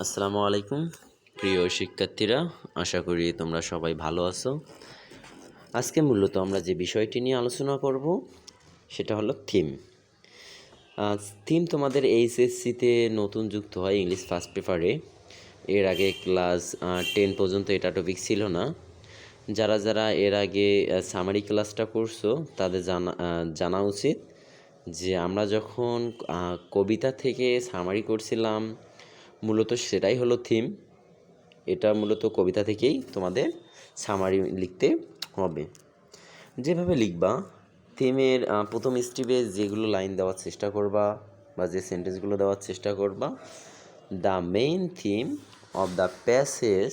আসসালামু আলাইকুম প্রিয় শিক্ষার্থীরা, আশা করি তোমরা সবাই ভালো আছো। আজকে মূলত আমরা যে বিষয়টি নিয়ে আলোচনা করব সেটা হলো থিম। থিম তোমাদের এইচএসসিতে নতুন যুক্ত হয় ইংলিশ ফার্স্ট পেপারে। এর আগে ক্লাস 10 পর্যন্ত এটা টপিক ছিল না। যারা যারা এর আগে সামারি ক্লাসটা করছো তাদের জানা উচিত যে আমরা যখন কবিতা থেকে সামারি করছিলাম, মূলত সেটাই হলো থিম। এটা মূলত কবিতা থেকেই তোমাদের সামারি লিখতে হবে। যেভাবে লিখবা, থিমের প্রথম স্টেপে যেগুলো লাইন দেওয়ার চেষ্টা করবা বা যে সেন্টেন্সগুলো দেওয়ার চেষ্টা করবা, the main theme of the passage,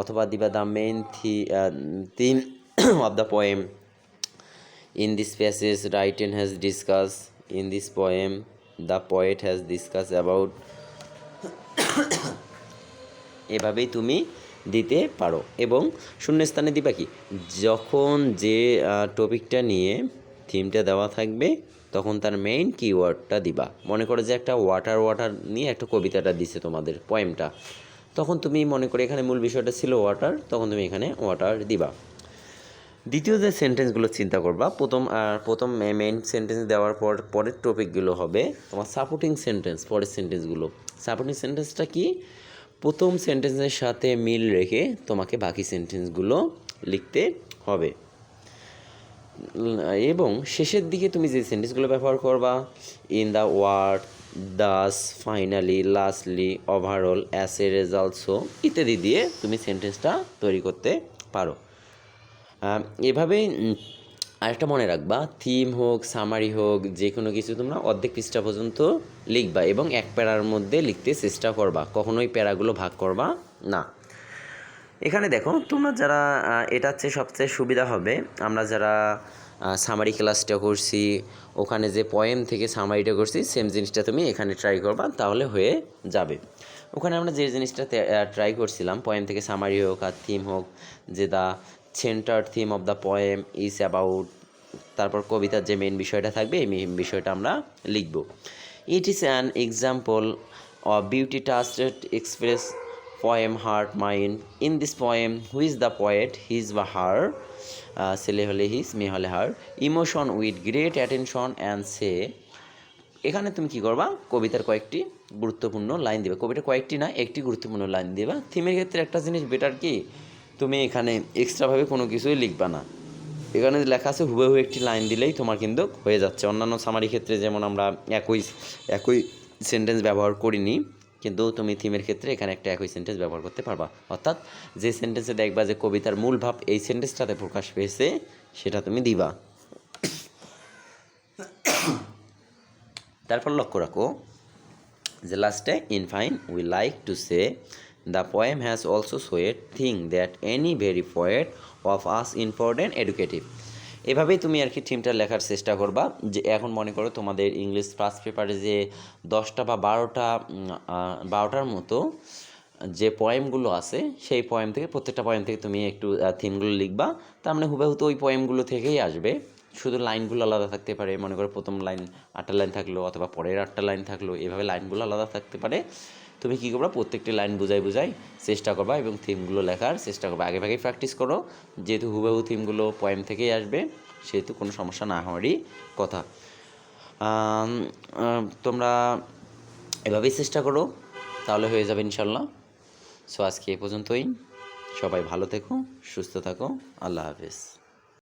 অথবা দিবা the main theme of the poem in this passage written has discuss in this poem the poet has discuss about. এভাবেই তুমি দিতে পারো। এবং শূন্যস্থানে দিবা কি, যখন যে টপিকটা নিয়ে থিমটা দেওয়া থাকবে তখন তার মেইন কিওয়ার্ডটা দিবা। মনে করো যে একটা ওয়াটার নিয়ে একটা কবিতাটা দিছে তোমাদের পোয়েমটা, তখন তুমি মনে করো এখানে মূল বিষয়টা ছিল ওয়াটার, তখন তুমি এখানে ওয়াটার দিবা। দ্বিতীয় যে সেন্টেন্সগুলো চিন্তা করবা, প্রথম মেইন সেন্টেন্স দেওয়ার পরের টপিকগুলো হবে তোমার সাপোর্টিং সেন্টেন্স। পরের সেন্টেন্সগুলো সাপোর্টিং সেন্টেন্সটা কি, প্রথম সেন্টেন্সের সাথে মিল রেখে তোমাকে বাকি সেন্টেন্সগুলো লিখতে হবে। এবং শেষের দিকে তুমি যে সেন্টেন্সগুলো ব্যবহার করবা, in the word, thus, finally, lastly, overall, as a result, so ইত্যাদি দিয়ে তুমি সেন্টেন্সটা তৈরি করতে পারো। এভাবেই আরেকটা মনে রাখবা, থিম হোক সামারি হোক যে কোনো কিছু তোমরা অর্ধেক পৃষ্ঠা পর্যন্ত লিখবা এবং এক প্যারার মধ্যে লিখতে চেষ্টা করবা, কখনোই প্যারাগুলো ভাগ করবা না। এখানে দেখো, তোমরা যারা এটা হচ্ছে সবচেয়ে সুবিধা হবে, আমরা যারা সামারি ক্লাসটা করছি ওখানে যে পোয়েম থেকে সামারিটা করছি সেম জিনিসটা তুমি এখানে ট্রাই করবা, তাহলে হয়ে যাবে। ওখানে আমরা যে জিনিসটা ট্রাই করছিলাম পোয়েম থেকে সামারি হোক আর থিম হোক, যে the centre theme of the poem is about, তারপর কবিতার যে মেন বিষয়টা থাকবে এই মেন বিষয়টা আমরা লিখব। It is an example of beauty touched express poem heart mind. In this poem, who is the poet? His বা her, ছেলে হলে হিজ, মেয়ে হলে her, emotion with great attention and say. এখানে তুমি কি করবা, কবিতার কয়েকটি গুরুত্বপূর্ণ লাইন দিবে। কবিতার কয়েকটি না, একটি গুরুত্বপূর্ণ লাইন দিবা। থিমের ক্ষেত্রে একটা জিনিস বেটার কি, তুমি এখানে এক্সট্রাভাবে কোনো কিছুই লিখবা না। এখানে লেখা আছে হুবহু একটি লাইন দিলেই তোমার কিন্তু হয়ে যাচ্ছে। অন্যান্য সামারি ক্ষেত্রে যেমন আমরা একই সেন্টেন্স ব্যবহার করিনি, কিন্তু তুমি থিমের ক্ষেত্রে এখানে একটা একই সেন্টেন্স ব্যবহার করতে পারবা। অর্থাৎ যে সেন্টেন্সে দেখবা যে কবিতার মূল ভাব এই সেন্টেন্সটাতে প্রকাশ পেয়েছে সেটা তুমি দিবা। তারপর লক্ষ্য রাখো যে লাস্টে, in fine we like to say the poem has also সোয়েড thing that any very poet of us important educative. এভাবেই তুমি আর কি থিমটা লেখার চেষ্টা করবা। যে এখন মনে করো তোমাদের ইংলিশ ফার্স্ট পেপারে যে 10টা বা 12টার মতো যে পোয়েমগুলো আছে, সেই পোয়েম থেকে প্রত্যেকটা পোয়েম থেকে তুমি একটু থিমগুলো লিখবা। তার মানে হুবহু তো ওই পোয়েমগুলো থেকেই আসবে, শুধু লাইনগুলো আলাদা থাকতে পারে। মনে করো প্রথম লাইন 8টা লাইন থাকলো, অথবা পরের 8টা লাইন থাকলো, এভাবে লাইনগুলো আলাদা থাকতে পারে। তুমি কী করবা, প্রত্যেকটি লাইন বুঝাই চেষ্টা করবা এবং থিমগুলো লেখার চেষ্টা করবা। আগেভাগেই প্র্যাকটিস করো, যেহেতু হুবহু থিমগুলো পোয়েম থেকেই আসবে সেহেতু কোনো সমস্যা না হওয়ারই কথা। তোমরা এভাবেই চেষ্টা করো, তাহলে হয়ে যাবে ইনশাল্লাহ। সো আজকে এ পর্যন্তই। সবাই ভালো থেকো, সুস্থ থাকো। আল্লাহ হাফেজ।